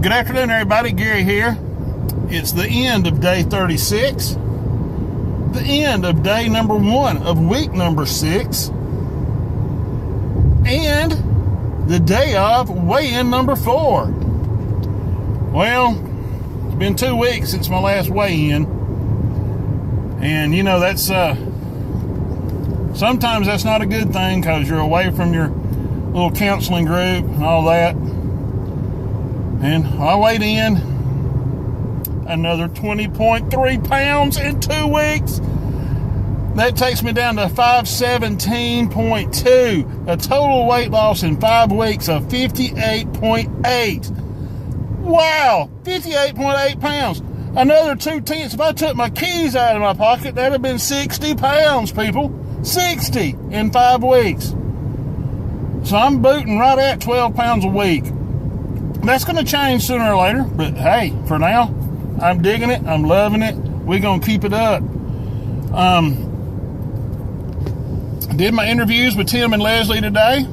Good afternoon, everybody. Gary here. It's the end of day 36, the end of day number 1 of week number 6, and the day of weigh-in number 4. Well, it's been 2 weeks since my last weigh-in, and you know that's sometimes that's not a good thing because you're away from your little counseling group and all that. And I weighed in another 20.3 pounds in 2 weeks. That takes me down to 517.2. A total weight loss in 5 weeks of 58.8. Wow, 58.8 pounds. Another 2/10. If I took my keys out of my pocket, that'd have been 60 pounds, people. 60 in 5 weeks. So I'm booting right at 12 pounds a week. That's going to change sooner or later, but hey, for now, I'm digging it. I'm loving it. We're going to keep it up. I did my interviews with Tim and Leslie today,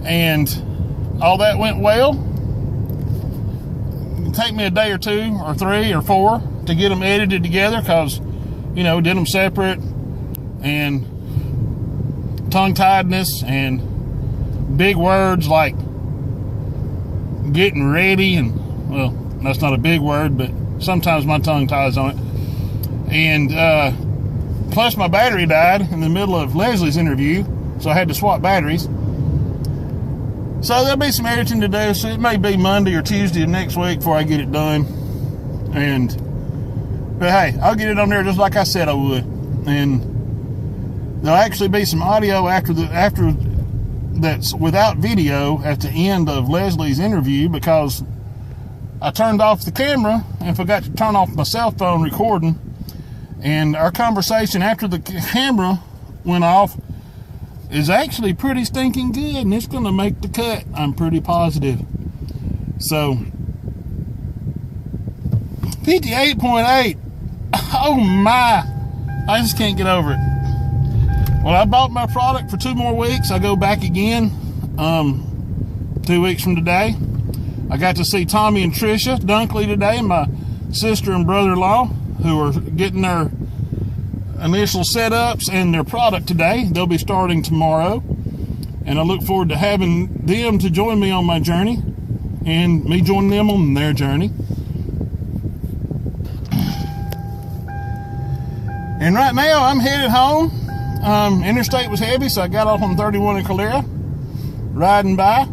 and all that went well. It'll take me a day or 2 or 3 or 4 to get them edited together because, you know, did them separate, and tongue-tiedness and big words like getting ready, and well, that's not a big word, but sometimes my tongue ties on it. And plus my battery died in the middle of Leslie's interview, so I had to swap batteries. So there'll be some editing to do, so it may be Monday or Tuesday of next week before I get it done. But hey, I'll get it on there just like I said I would. And there'll actually be some audio after that's without video at the end of Leslie's interview because I turned off the camera and forgot to turn off my cell phone recording, and our conversation after the camera went off is actually pretty stinking good, and it's going to make the cut. I'm pretty positive. So 58.8. Oh my, I just can't get over it. Well, I bought my product for 2 more weeks. I go back again 2 weeks from today. I got to see Tommy and Trisha Dunkley today, my sister and brother-in-law, who are getting their initial setups and their product today. They'll be starting tomorrow. And I look forward to having them to join me on my journey and me joining them on their journey. And right now, I'm headed home. Interstate was heavy, so I got off on 31 in Calera, riding by.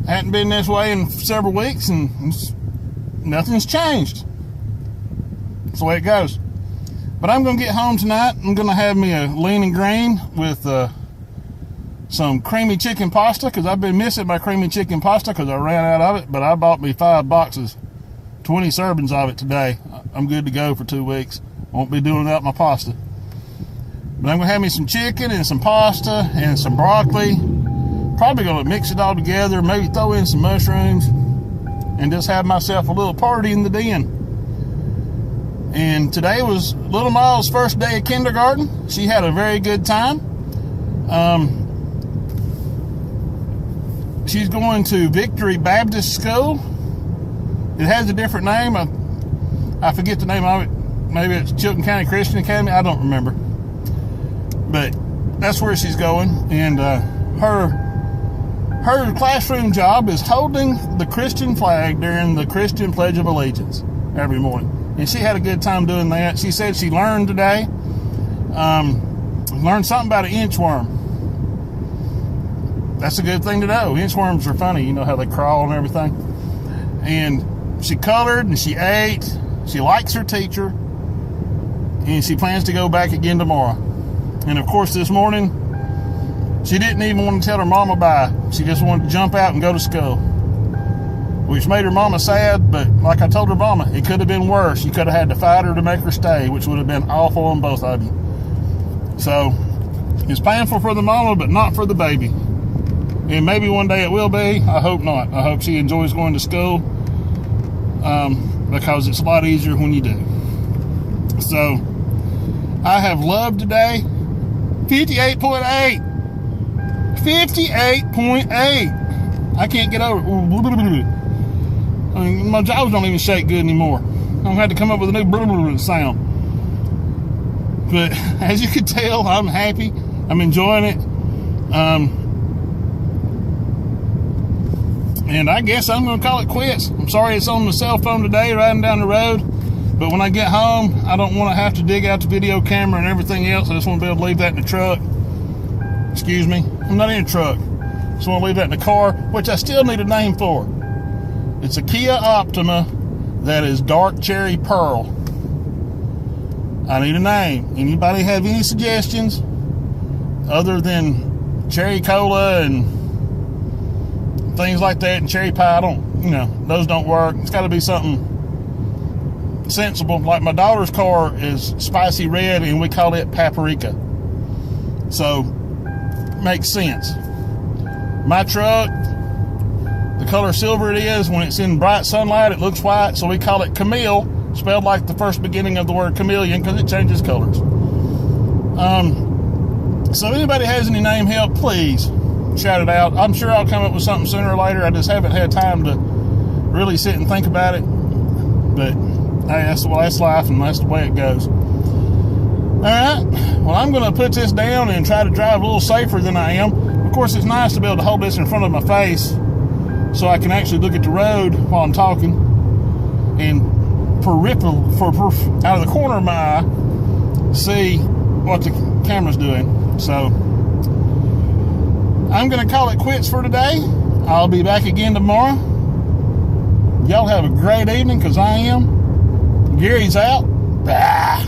Hadn't been this way in several weeks, and nothing's changed. That's the way it goes. But I'm going to get home tonight. I'm going to have me a lean and green with some creamy chicken pasta, because I've been missing my creamy chicken pasta because I ran out of it, but I bought me 5 boxes, 20 servings of it today. I'm good to go for 2 weeks. Won't be doing without my pasta. But I'm going to have me some chicken and some pasta and some broccoli. Probably going to mix it all together, maybe throw in some mushrooms, and just have myself a little party in the den. And today was little Miles' first day of kindergarten. She had a very good time. She's going to Victory Baptist School. It has a different name. I forget the name of it. Maybe it's Chilton County Christian Academy. I don't remember. But that's where she's going. And her classroom job is holding the Christian flag during the Christian Pledge of Allegiance every morning. And she had a good time doing that. She said she learned today, learned something about an inchworm. That's a good thing to know. Inchworms are funny. You know how they crawl and everything. And she colored and she ate. She likes her teacher. And she plans to go back again tomorrow. And of course this morning, she didn't even want to tell her mama bye. She just wanted to jump out and go to school. Which made her mama sad, but like I told her mama, it could have been worse. You could have had to fight her to make her stay, which would have been awful on both of you. So, it's painful for the mama, but not for the baby. And maybe one day it will be. I hope not. I hope she enjoys going to school. Because it's a lot easier when you do. So, I have loved today 58.8. 58.8. I can't get over it. I mean, my jaws don't even shake good anymore. I had to come up with a new sound. But as you can tell, I'm happy. I'm enjoying it. And I guess I'm going to call it quits. I'm sorry it's on my cell phone today, riding down the road. But when I get home, I don't want to have to dig out the video camera and everything else. I just want to be able to leave that in the truck. Excuse me. I'm not in a truck. I just want to leave that in the car, which I still need a name for. It's a Kia Optima that is dark cherry pearl. I need a name. Anybody have any suggestions other than cherry cola and things like that and cherry pie? Those don't work. It's got to be something sensible. Like my daughter's car is spicy red and we call it paprika. So, makes sense. My truck, the color silver it is, when it's in bright sunlight, it looks white, so we call it Camille, spelled like the first beginning of the word chameleon, because it changes colors. So anybody has any name help, please shout it out. I'm sure I'll come up with something sooner or later. I just haven't had time to really sit and think about it. But hey, that's life, and that's the way it goes. Alright, well, I'm going to put this down and try to drive a little safer than I am. Of course, it's nice to be able to hold this in front of my face so I can actually look at the road while I'm talking, and out of the corner of my eye, see what the camera's doing. So I'm going to call it quits for today. I'll be back again tomorrow. Y'all have a great evening, because I am. Gary's out. Bye.